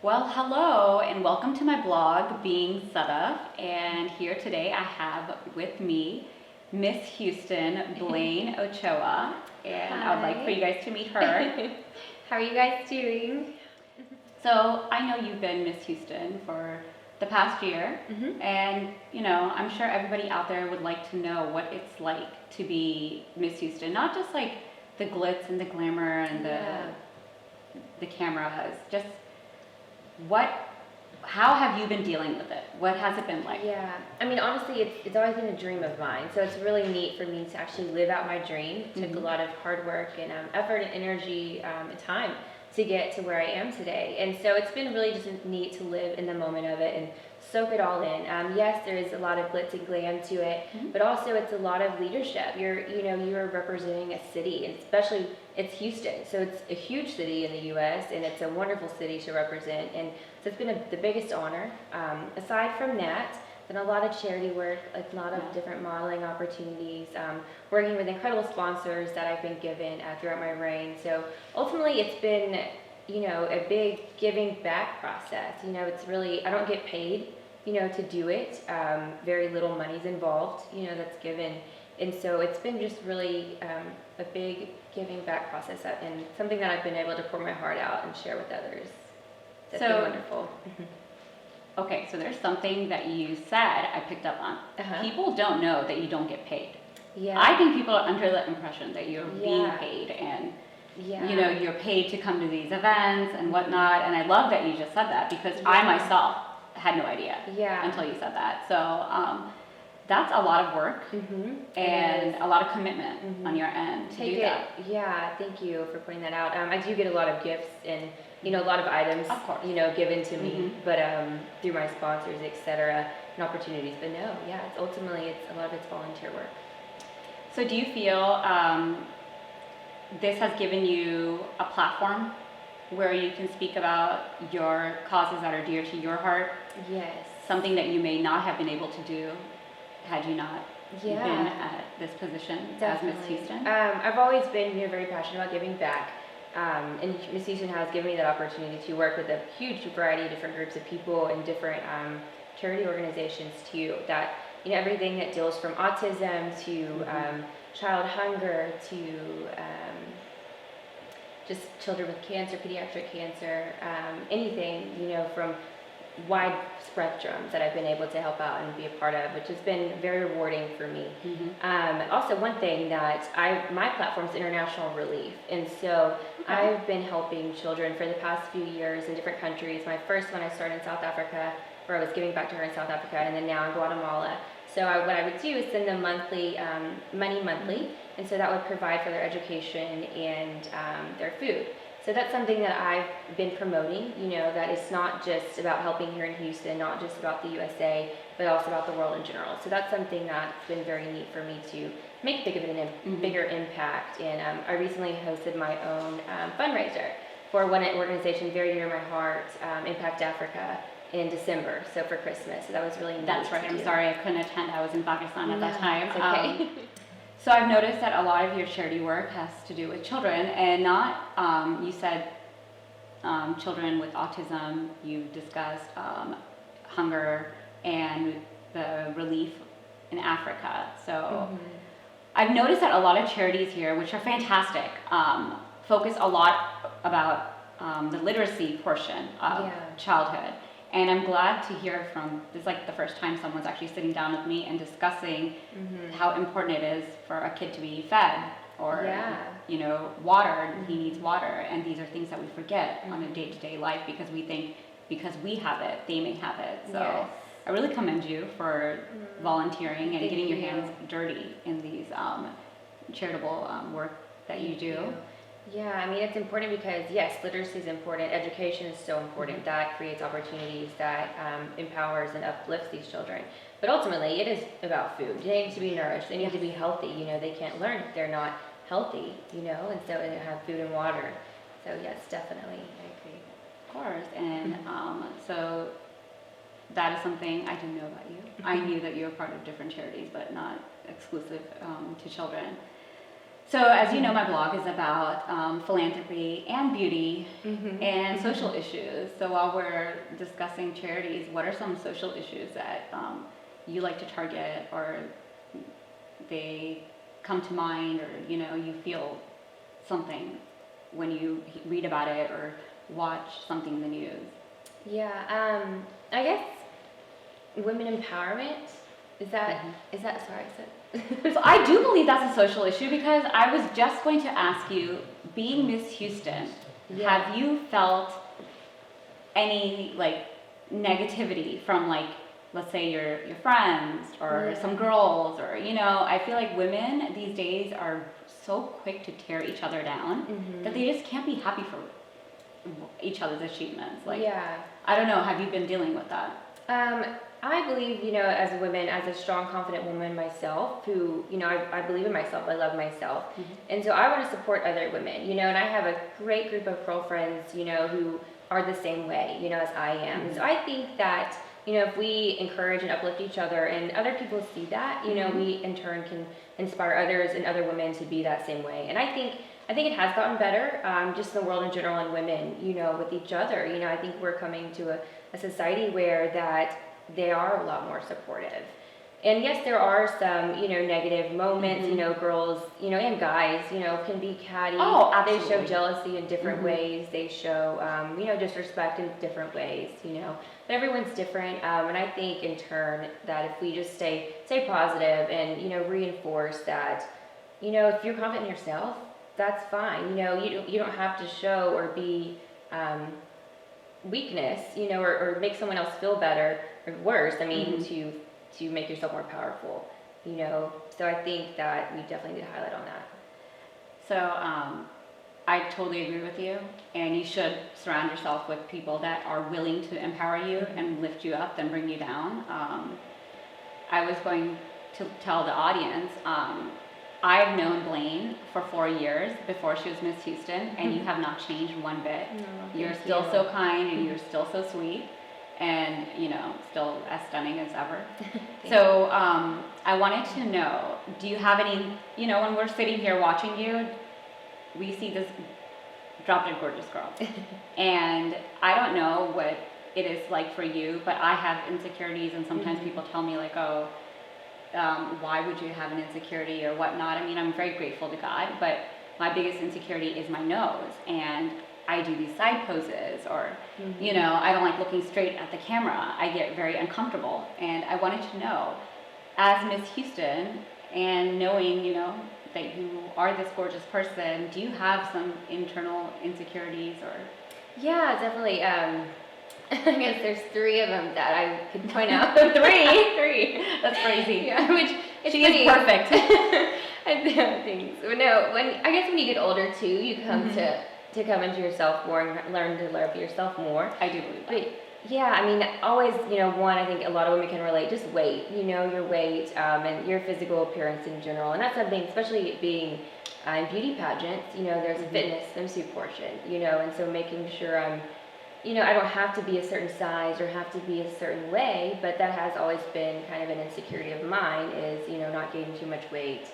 Well, hello and welcome to my blog, Being Sadaf. And here today I have with me Miss Houston, Blaine Ochoa. And I would like for you guys to meet her. How are you guys doing? So I know you've been Miss Houston for the past year. And, I'm sure everybody out there would like to know what it's like to be Miss Houston. Not just like the glitz and the glamour and the cameras, just how have you been dealing with it? What has it been like? Yeah, I mean, honestly, it's always been a dream of mine. So it's really neat for me to actually live out my dream. It took a lot of hard work and effort and energy and time to get to where I am today. And so it's been really just neat to live in the moment of it and soak it all in. Yes, there is a lot of glitz and glam to it, but also it's a lot of leadership. You're representing a city, and especially it's Houston. So it's a huge city in the U.S. and it's a wonderful city to represent. And so it's been the biggest honor. Aside from that, done a lot of charity work, a lot of different modeling opportunities, working with incredible sponsors that I've been given throughout my reign. So ultimately it's been, a big giving back process. It's really, I don't get paid, to do it. Very little money's involved, that's given. And so it's been just really a big giving back process and something that I've been able to pour my heart out and share with others. That's been wonderful. Okay, so there's something that you said I picked up on. People don't know that you don't get paid. Yeah. I think people are under the impression that you're being paid and you're paid to come to these events and whatnot. And I love that you just said that because I myself had no idea until you said that. So that's a lot of work and a lot of commitment on your end to do that. Yeah, thank you for pointing that out. I do get a lot of gifts and a lot of items, given to me, but through my sponsors, etc., and opportunities. But no, it's ultimately a lot of it's volunteer work. So do you feel this has given you a platform where you can speak about your causes that are dear to your heart? Yes. Something that you may not have been able to do had you not been at this position as Miss Houston? I've always been very passionate about giving back. And Miss Houston has given me that opportunity to work with a huge variety of different groups of people and different charity organizations too. That everything that deals from autism to child hunger to just children with cancer, pediatric cancer, anything from wide spectrums that I've been able to help out and be a part of, which has been very rewarding for me. Also, one thing that my platform is international relief, and so I've been helping children for the past few years in different countries. My first one I started in South Africa, where I was giving back to her in South Africa, and then now in Guatemala. So what I would do is send them money monthly, and so that would provide for their education and their food. So that's something that I've been promoting, that it's not just about helping here in Houston, not just about the USA, but also about the world in general. So that's something that's been very neat for me to make bigger impact. And I recently hosted my own fundraiser for one organization very near my heart, Impact Africa, in December, so for Christmas. So that was really neat. That's right. I'm sorry I couldn't attend. I was in Pakistan at that time. It's okay. So I've noticed that a lot of your charity work has to do with children, and not, you said children with autism, you discussed hunger and the relief in Africa. So I've noticed that a lot of charities here, which are fantastic, focus a lot about the literacy portion of childhood. And I'm glad to hear this is like the first time someone's actually sitting down with me and discussing how important it is for a kid to be fed or, water, he needs water. And these are things that we forget on a day-to-day life because we think because we have it, they may have it. So I really commend you for volunteering and getting your hands dirty in these charitable work that you do. Yeah, I mean, it's important because, yes, literacy is important. Education is so important. That creates opportunities, that empowers and uplifts these children. But ultimately, it is about food. They need to be nourished. They need to be healthy. They can't learn if they're not healthy, and so they have food and water. So, yes, definitely, I agree. Of course. And so that is something I didn't know about you. I knew that you were part of different charities, but not exclusive to children. So as you know, my blog is about philanthropy and beauty Mm-hmm. and social issues. So while we're discussing charities, what are some social issues that you like to target, or they come to mind, or you feel something when you read about it or watch something in the news? Yeah, I guess women empowerment. Is that, Mhm. is that, sorry, I said. So I do believe that's a social issue, because I was just going to ask you, being Miss Houston, Yeah. have you felt any like negativity from, like, let's say your friends or Yeah. some girls, or I feel like women these days are so quick to tear each other down Mhm. that they just can't be happy for each other's achievements. Like, Yeah. I don't know, have you been dealing with that? I believe, as a woman, as a strong, confident woman myself, who, I believe in myself, I love myself. Mhm. And so I want to support other women, and I have a great group of girlfriends, who are the same way, as I am. Mhm. So I think that, if we encourage and uplift each other and other people see that, Mhm. we in turn can inspire others and other women to be that same way. And I think it has gotten better, just in the world in general, and women, with each other. I think we're coming to a society where that they are a lot more supportive. And yes, there are some, negative moments, Mhm. Girls, and guys, can be catty. Oh, They absolutely. show jealousy in different Mhm. ways. They show, disrespect in different ways, But everyone's different. And I think in turn that if we just stay positive and, reinforce that, if you're confident in yourself, that's fine. You don't have to show or be, weakness, or make someone else feel better or worse. I mean, Mhm. to make yourself more powerful, So I think that we definitely need to highlight on that. So I totally agree with you, and you should surround yourself with people that are willing to empower you and lift you up than bring you down. I was going to tell the audience, I've known Blaine for 4 years before she was Miss Houston, and you have not changed one bit. You're Thank still you. so kind, and you're still so sweet, and still as stunning as ever. So I wanted to know, do you have any, when we're sitting here watching you, we see this drop dead gorgeous girl. And I don't know what it is like for you, but I have insecurities, and sometimes people tell me, like, oh, why would you have an insecurity or whatnot? I mean, I'm very grateful to God, but my biggest insecurity is my nose, and I do these side poses, or I don't like looking straight at the camera. I get very uncomfortable, and I wanted to know, as Miss Houston, and knowing, that you are this gorgeous person, do you have some internal insecurities, or? Yeah, definitely. I guess there's 3 of them that I could point out. Three. That's crazy. Yeah, which it's She funny. is perfect. Things. No, I guess when you get older too, you come to come into yourself more and learn to love yourself more. I do believe that. But yeah, I mean, always, one, I think a lot of women can relate, just weight, your weight, and your physical appearance in general. And that's something, especially being in beauty pageants, there's a fitness swimsuit portion, and so making sure I'm, I don't have to be a certain size or have to be a certain way, but that has always been kind of an insecurity of mine, is, not gaining too much weight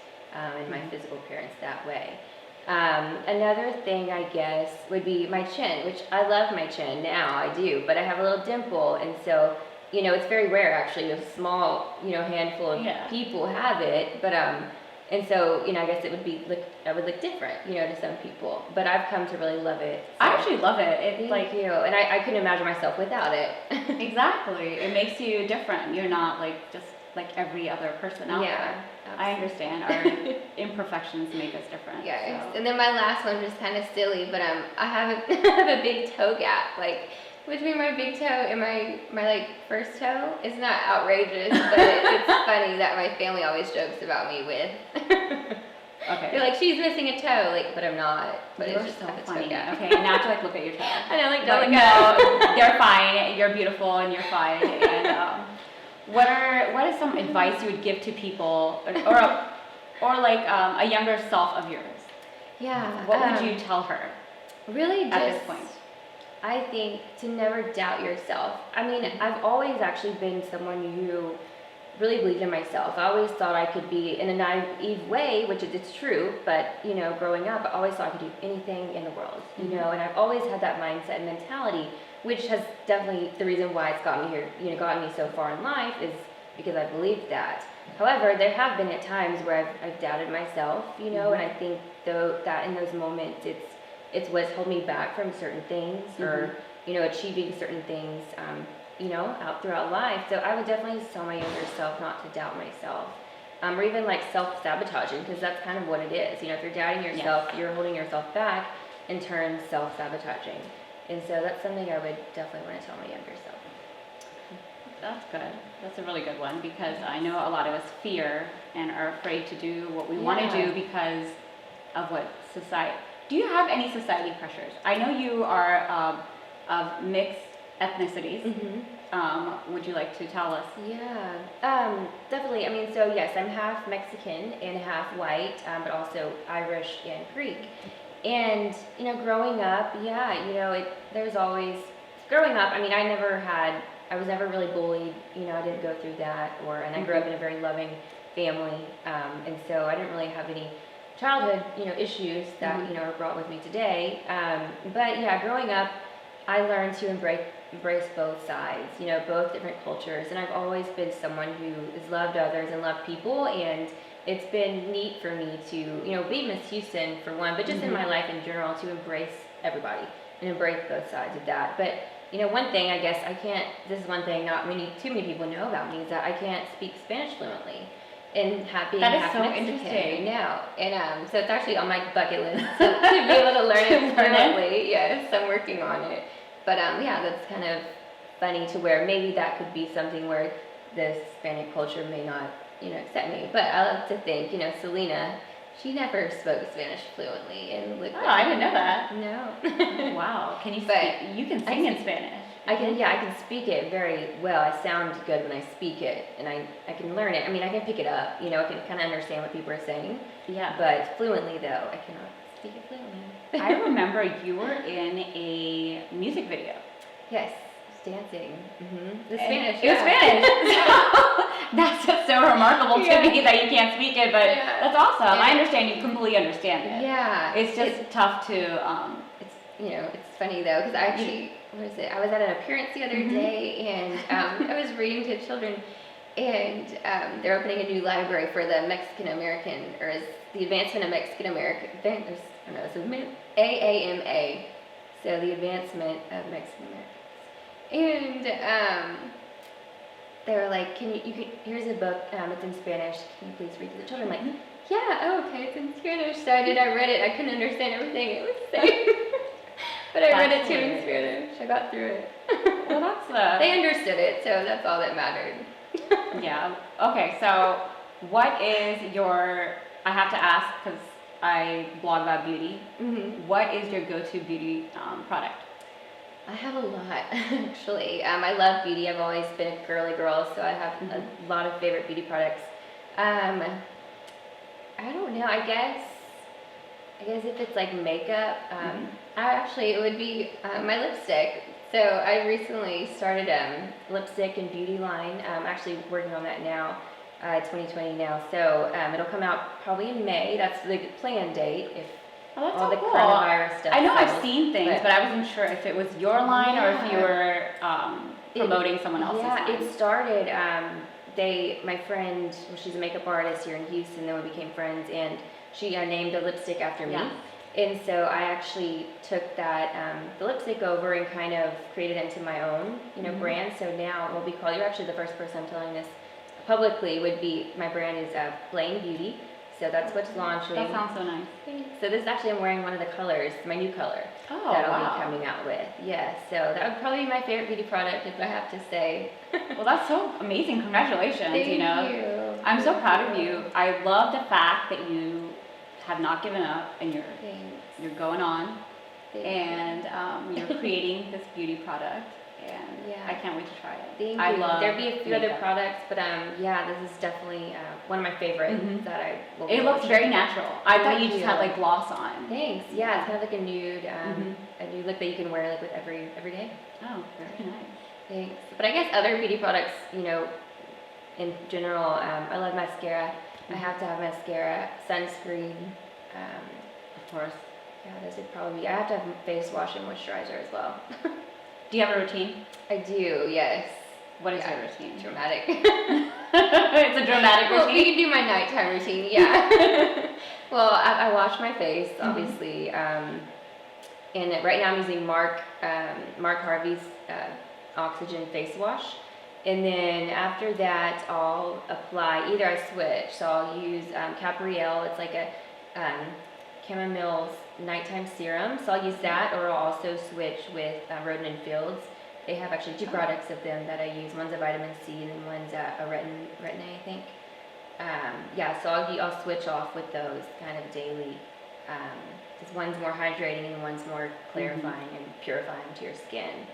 in my physical appearance that way. Another thing, I guess, would be my chin, which I love my chin now, I do, but I have a little dimple, and so, it's very rare, actually. A small, handful of people have it, but, and so, I guess it would be, I would look different, to some people, but I've come to really love it. So. I actually love it. It's Thank you, and I couldn't imagine myself without it. Exactly. It makes you different. You're not like just like every other person out there. I understand. Our imperfections make us different. Yeah, so. And then my last one was kind of silly, but I have a, I have a big toe gap, like between my big toe and my like first toe. It's not outrageous, but it's funny that my family always jokes about me with. Okay. They're like, she's missing a toe, like, but I'm not. But You're it's just so have a toe funny. gap. Okay, now I have to like look at your toe. I know, like, But don't look at no, they're fine. You're beautiful and you're fine. And what is some advice you would give to people, or like a younger self of yours? Yeah. What would you tell her? Really, at this point? I think to never doubt yourself. I mean, I've always actually been someone who really believed in myself. I always thought I could be, in a naive way, which it's true, but, you know, growing up, I always thought I could do anything in the world, you know, and I've always had that mindset and mentality, which has definitely the reason why it's gotten me here, you know, gotten me so far in life is because I believed that. However, there have been at times where I've doubted myself, you know, and I think though that in those moments, it's what's held me back from certain things or, you know, achieving certain things, you know, out throughout life. So I would definitely tell my younger self not to doubt myself. Or even like self-sabotaging, because that's kind of what it is. You know, if you're doubting yourself, you're holding yourself back, in turn self-sabotaging. And so that's something I would definitely want to tell my younger self. That's good. That's a really good one, because I know a lot of us fear and are afraid to do what we want to do because of what society. Do you have any society pressures? I know you are of mixed ethnicities. Would you like to tell us? Yeah, definitely. I mean, so yes, I'm half Mexican and half white, but also Irish and Greek. And, you know, growing up, you know, there's always, growing up, I mean, I was never really bullied, you know, I didn't go through that, and I grew up in a very loving family, and so I didn't really have any childhood, you know, issues that, you know, are brought with me today. But yeah, growing up, I learned to embrace both sides, you know, both different cultures, and I've always been someone who has loved others and loved people, and it's been neat for me to, you know, be Miss Houston for one, but just in my life in general, to embrace everybody and embrace both sides of that. But, you know, one thing I guess this is one thing too many people know about me, is that I can't speak Spanish fluently. And that is half so Mexican interesting. now, and so it's actually on my bucket list to be able to learn it fluently. Yes, I'm working on it. But yeah, that's kind of funny to where maybe that could be something where the Hispanic culture may not, you know, accept me. But I love to think, you know, Selena, she never spoke Spanish fluently, and look. Oh, I didn't know that. No. Wow. Can you But speak? You can sing in Spanish. I can speak it very well. I sound good when I speak it, and I can learn it. I mean, I can pick it up, you know, I can kind of understand what people are saying. Yeah. But fluently, though, I cannot speak it fluently. I remember you were in a music video. Yes, dancing. The Spanish. It was Spanish. That's just so remarkable to me that you can't speak it, but that's awesome. I understand, you completely understand it. Yeah. It's just tough to, it's, you know, it's funny though, because I actually, I was at an appearance the other day, and I was reading to children, and they're opening a new library for the Mexican American, or is the Advancement of Mexican American, I don't know, it's AAMA, so the Advancement of Mexican Americans. And they were like, here's a book, it's in Spanish, can you please read to the children? I'm like, yeah, okay, it's in Spanish. So I read it, I couldn't understand everything it was saying. But I read it too in Spanish, I got through it. Well, that's they understood it, so that's all that mattered. Yeah, okay, so what is I have to ask, because I blog about beauty, what is your go-to beauty product? I have a lot, actually. I love beauty. I've always been a girly girl, so I have a lot of favorite beauty products. I don't know. I guess if it's like makeup, it would be my lipstick. So I recently started a lipstick and beauty line. I'm actually working on that now, 2020 now. So it'll come out probably in May. That's the planned date. If that's all so the cool. coronavirus stuff. I know I've seen things, but I wasn't sure if it was your line or if you were promoting someone else's line. Yeah, it started, my friend, she's a makeup artist here in Houston, then we became friends, and she named the lipstick after me. Yeah. And so I actually took that, the lipstick over and kind of created it into my own, you know, brand. So now it will be called, you're actually the first person I'm telling this publicly, my brand is Blaine Beauty. So that's what's launching. That sounds so nice. So this is actually, I'm wearing one of the colors, my new color, that I'll be coming out with. Yeah, so that would probably be my favorite beauty product if I have to say. Well, that's so amazing. Congratulations. Thank you. I'm so proud of you. I love the fact that you have not given up and you're going on. And you're creating this beauty product. And I can't wait to try it. Thank I you. love There'll be a few other makeup. products, but this is definitely one of my favorites that I will It looks very natural. I thought you just had like gloss on. Thanks. Yeah, it's kind of like a nude, a nude look that you can wear like with every day. Oh, very nice. Thanks. But I guess other beauty products, you know, in general. I love mascara. I have to have mascara, sunscreen. Of course. Yeah, those would probably be. I have to have face wash and moisturizer as well. Do you have a routine? I do, yes. What is your routine? Dramatic. It's a dramatic Well, we routine. can do my nighttime routine, yeah. Well, I wash my face, obviously. And right now I'm using Mark Harvey's Oxygen Face Wash. And then after that, I'll apply, either I switch, so I'll use Capriel. It's like a chamomile nighttime serum, so I'll use that, or I'll also switch with Roden & Fields. They have actually two products of them that I use. One's a vitamin C and then one's a retin-A, I think. Yeah, so I'll switch off with those kind of daily, because one's more hydrating and one's more clarifying and purifying to your skin.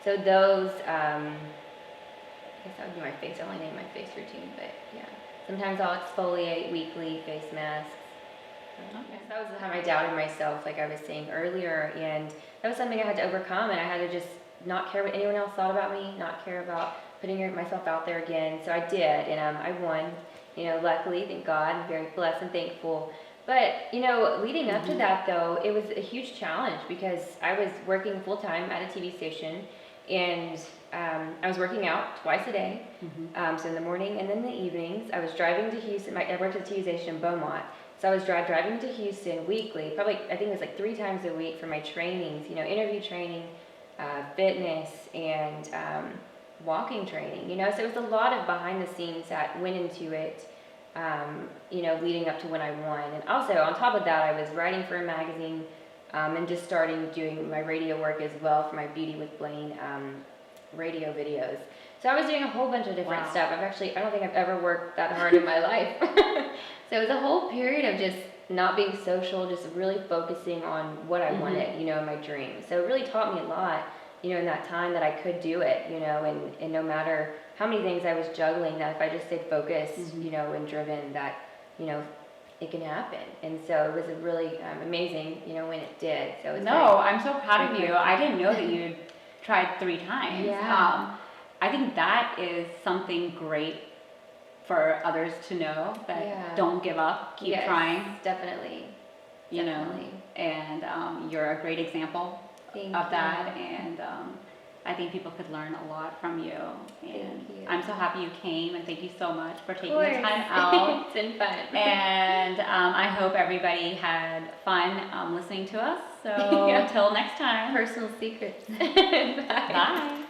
So those, I guess that would be my face. I only name my face routine, but yeah. Sometimes I'll exfoliate weekly, face masks. Okay. So that was the time I doubted myself, like I was saying earlier, and that was something I had to overcome, and I had to just not care what anyone else thought about me, not care about putting myself out there again. So I did, and I won. Luckily, thank God, I'm very blessed and thankful. But leading up to that, though, it was a huge challenge because I was working full time at a TV station, and I was working out twice a day. So in the morning and then in the evenings, I was driving to Houston. I worked at the TV station in Beaumont. So I was driving to Houston weekly, probably, I think it was like 3 times a week for my trainings, interview training, fitness, and walking training, so it was a lot of behind the scenes that went into it, leading up to when I won. And also, on top of that, I was writing for a magazine, and just starting doing my radio work as well for my Beauty with Blaine radio videos. So I was doing a whole bunch of different stuff. I don't think I've ever worked that hard in my life. So it was a whole period of just not being social, just really focusing on what I wanted, in my dream. So it really taught me a lot, in that time that I could do it, and no matter how many things I was juggling, that if I just stayed focused, and driven, that, it can happen. And so it was a really amazing, when it did. So it was I'm so proud of you. I didn't know that you tried 3 times. Yeah. I think that is something great for others to know, that don't give up, keep trying. Definitely. And you're a great example of that, and I think people could learn a lot from you. And Thank you. I'm so happy you came, and thank you so much for taking the time out. It's been fun. And I hope everybody had fun listening to us. So until next time. Personal secrets. Bye. Bye.